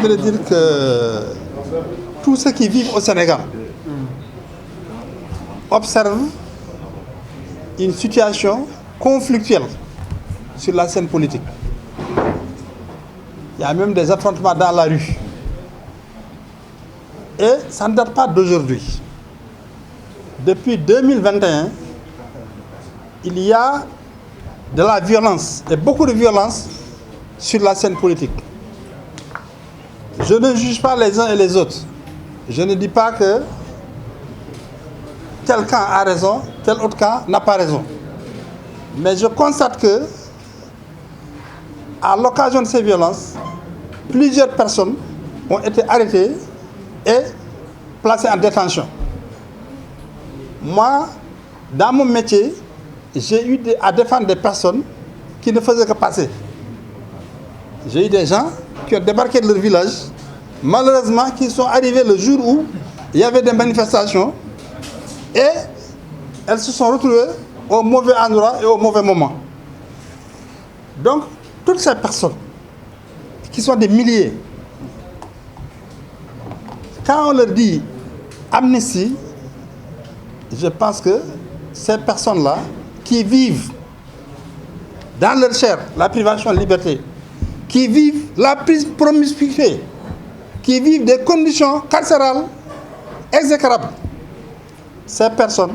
voudrais dire que tous ceux qui vivent au Sénégal observent une situation conflictuelle sur la scène politique. Il y a même des affrontements dans la rue. Et ça ne date pas d'aujourd'hui. Depuis 2021, il y a de la violence, et beaucoup de violence, sur la scène politique. Je ne juge pas les uns et les autres. Je ne dis pas que tel camp a raison, tel autre camp n'a pas raison. Mais je constate que, à l'occasion de ces violences, plusieurs personnes ont été arrêtées et placées en détention. Moi, dans mon métier, j'ai eu à défendre des personnes qui ne faisaient que passer. J'ai eu des gens qui ont débarqué de leur village, malheureusement, qui sont arrivés le jour où il y avait des manifestations et elles se sont retrouvées au mauvais endroit et au mauvais moment. Donc, toutes ces personnes, qui sont des milliers, quand on leur dit amnistie, je pense que ces personnes-là, qui vivent dans leur chair la privation de liberté, qui vivent la promiscuité, qui vivent des conditions carcérales exécrables, ces personnes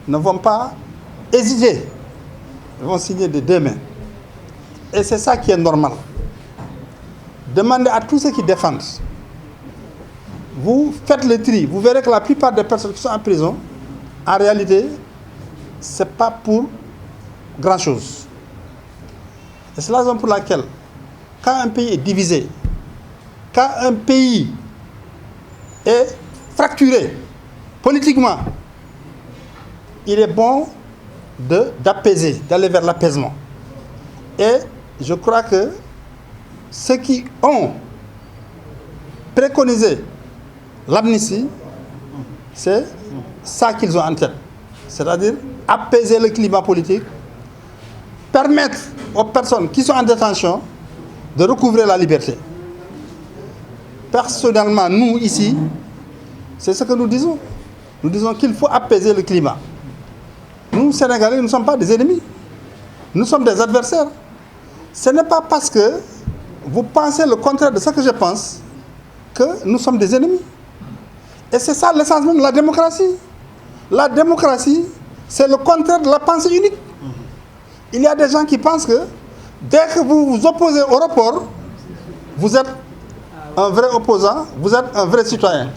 ne vont pas hésiter, ils vont signer de deux mains. Et c'est ça qui est normal. Demandez à tous ceux qui défendent. Vous faites le tri, vous verrez que la plupart des personnes qui sont en prison, en réalité, ce n'est pas pour grand-chose. Et c'est la raison pour laquelle, quand un pays est divisé, quand un pays est fracturé politiquement, il est bon d'apaiser, d'aller vers l'apaisement. Et je crois que ceux qui ont préconisé l'amnistie, c'est ça qu'ils ont en tête. C'est-à-dire apaiser le climat politique, permettre aux personnes qui sont en détention de recouvrer la liberté. Personnellement, nous ici, c'est ce que nous disons. Nous disons qu'il faut apaiser le climat. Nous, Sénégalais, nous ne sommes pas des ennemis. Nous sommes des adversaires. Ce n'est pas parce que vous pensez le contraire de ce que je pense que nous sommes des ennemis. Et c'est ça l'essence même de la démocratie. La démocratie, c'est le contraire de la pensée unique. Il y a des gens qui pensent que dès que vous vous opposez au report, vous êtes un vrai opposant, vous êtes un vrai citoyen.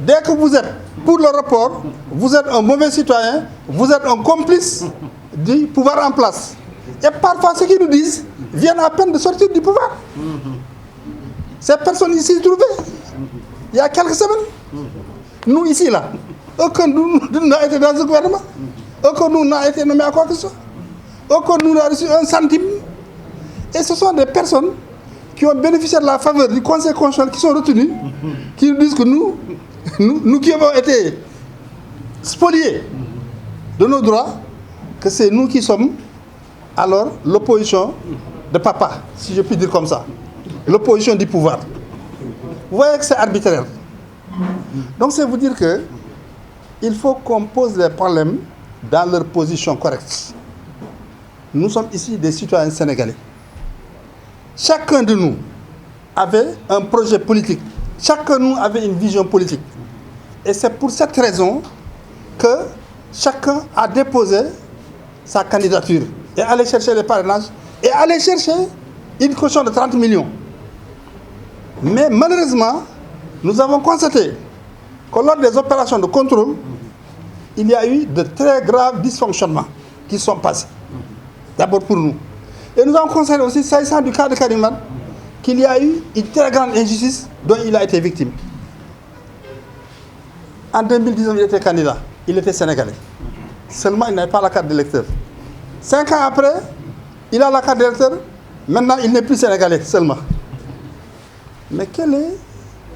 Dès que vous êtes pour le report, vous êtes un mauvais citoyen, vous êtes un complice du pouvoir en place. Et parfois, ceux qui nous disent viennent à peine de sortir du pouvoir. Ces personnes ici trouvées, il y a quelques semaines, nous ici, là, aucun de nous n'a été dans ce gouvernement, aucun de nous n'a été nommé à quoi que ce soit, aucun de nous n'a reçu un centime. Et ce sont des personnes qui ont bénéficié de la faveur du Conseil constitutionnel, qui sont retenues, qui nous disent que nous qui avons été spoliés de nos droits, que c'est nous qui sommes alors l'opposition de papa, si je puis dire comme ça, l'opposition du pouvoir. Vous voyez que c'est arbitraire. Donc c'est vous dire que il faut qu'on pose les problèmes dans leur position correcte. Nous sommes ici des citoyens sénégalais. Chacun de nous avait un projet politique. Chacun de nous avait une vision politique. Et c'est pour cette raison que chacun a déposé sa candidature et allé chercher les parrainages et allé chercher une caution de 30 millions. Mais malheureusement, nous avons constaté que lors des opérations de contrôle, il y a eu de très graves dysfonctionnements qui sont passés. D'abord pour nous. Et nous avons constaté aussi, s'agissant du cas de Karim Wade, qu'il y a eu une très grande injustice dont il a été victime. En 2019, il était candidat. Il était sénégalais. Seulement, il n'avait pas la carte d'électeur. 5 ans après, il a la carte d'électeur. Maintenant, il n'est plus sénégalais seulement. Mais quelle est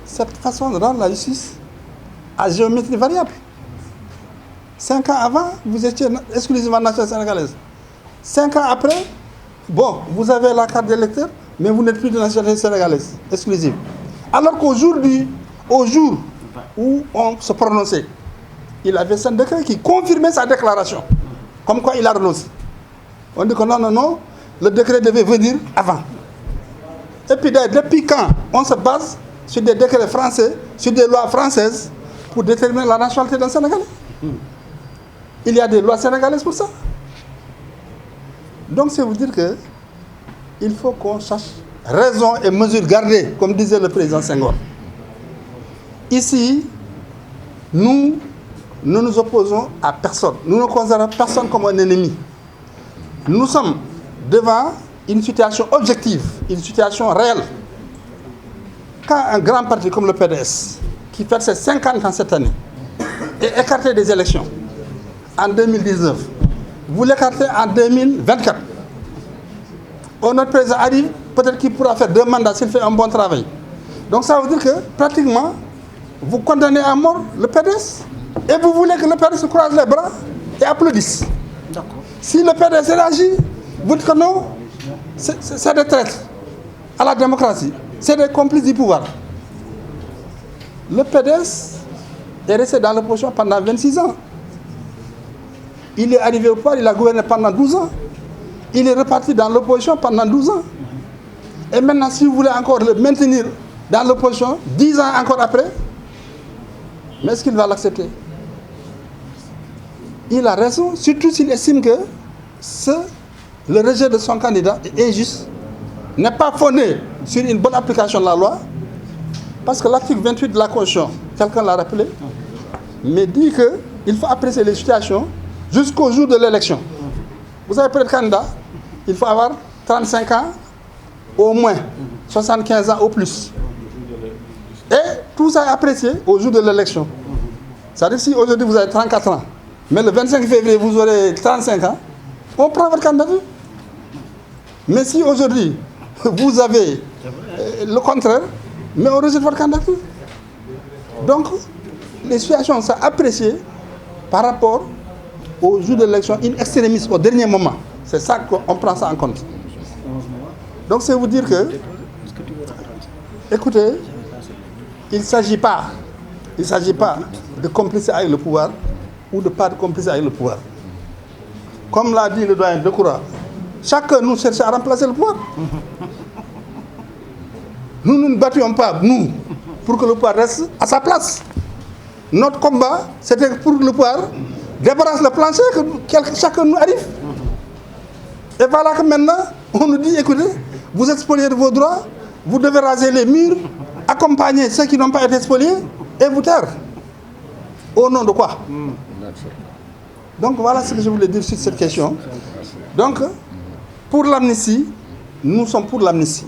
cette façon de rendre la justice à géométrie variable? 5 ans avant, vous étiez exclusivement nationale sénégalaise. 5 ans après, bon, vous avez la carte d'électeur, mais vous n'êtes plus de nationalité sénégalaise exclusive. Alors qu'aujourd'hui, au jour où on se prononçait, il avait un décret qui confirmait sa déclaration, comme quoi il a renoncé. On dit que non, le décret devait venir avant. Et puis depuis quand on se base sur des décrets français, sur des lois françaises, pour déterminer la nationalité d'un Sénégalais? Il y a des lois sénégalaises pour ça. Donc c'est vous dire que il faut qu'on cherche raison et mesure gardée, comme disait le président Senghor. Ici, nous ne nous opposons à personne. Nous ne considérons personne comme un ennemi. Nous sommes devant une situation objective, une situation réelle. Quand un grand parti comme le PDS, qui fait ses 50 ans cette année, est écarté des élections en 2019, vous l'écartez en 2024. Notre président arrive, peut-être qu'il pourra faire 2 mandats s'il fait un bon travail. Donc ça veut dire que pratiquement, vous condamnez à mort le PDS et vous voulez que le PDS se croise les bras et applaudisse. Si le PDS réagit, vous dites que non, c'est des traîtres à la démocratie, c'est des complices du pouvoir. Le PDS est resté dans l'opposition pendant 26 ans. Il est arrivé au pouvoir, il a gouverné pendant 12 ans. Il est reparti dans l'opposition pendant 12 ans. Et maintenant, si vous voulez encore le maintenir dans l'opposition, 10 ans encore après, mais est-ce qu'il va l'accepter? Il a raison, surtout s'il estime que le rejet de son candidat est injuste, n'est pas fondé sur une bonne application de la loi, parce que l'article 28 de la Constitution, quelqu'un l'a rappelé, mais dit qu'il faut apprécier les situations jusqu'au jour de l'élection. Vous savez, pour être candidat, il faut avoir 35 ans au moins, 75 ans au plus. Et tout ça est apprécié au jour de l'élection. C'est-à-dire si aujourd'hui vous avez 34 ans, mais le 25 février vous aurez 35 ans, on prend votre candidature. Mais si aujourd'hui vous avez le contraire, mais on rejette votre candidature. Donc, les situations sont appréciées par rapport au jour de l'élection, in extremis, au dernier moment. C'est ça qu'on prend ça en compte. Donc, c'est vous dire que, écoutez, il ne s'agit pas de complicer avec le pouvoir ou de pas de complicer avec le pouvoir. Comme l'a dit le doyen Decroix, chacun nous cherche à remplacer le pouvoir. Nous ne nous battions pas, nous, pour que le pouvoir reste à sa place. Notre combat, c'était pour que le pouvoir débarrasse le plancher, que chacun nous arrive. Et voilà que maintenant, on nous dit, écoutez, vous êtes spoliés de vos droits, vous devez raser les murs, accompagner ceux qui n'ont pas été spoliés et vous taire. Au nom de quoi? Donc voilà ce que je voulais dire sur cette question. Donc, pour l'amnistie, nous sommes pour l'amnistie.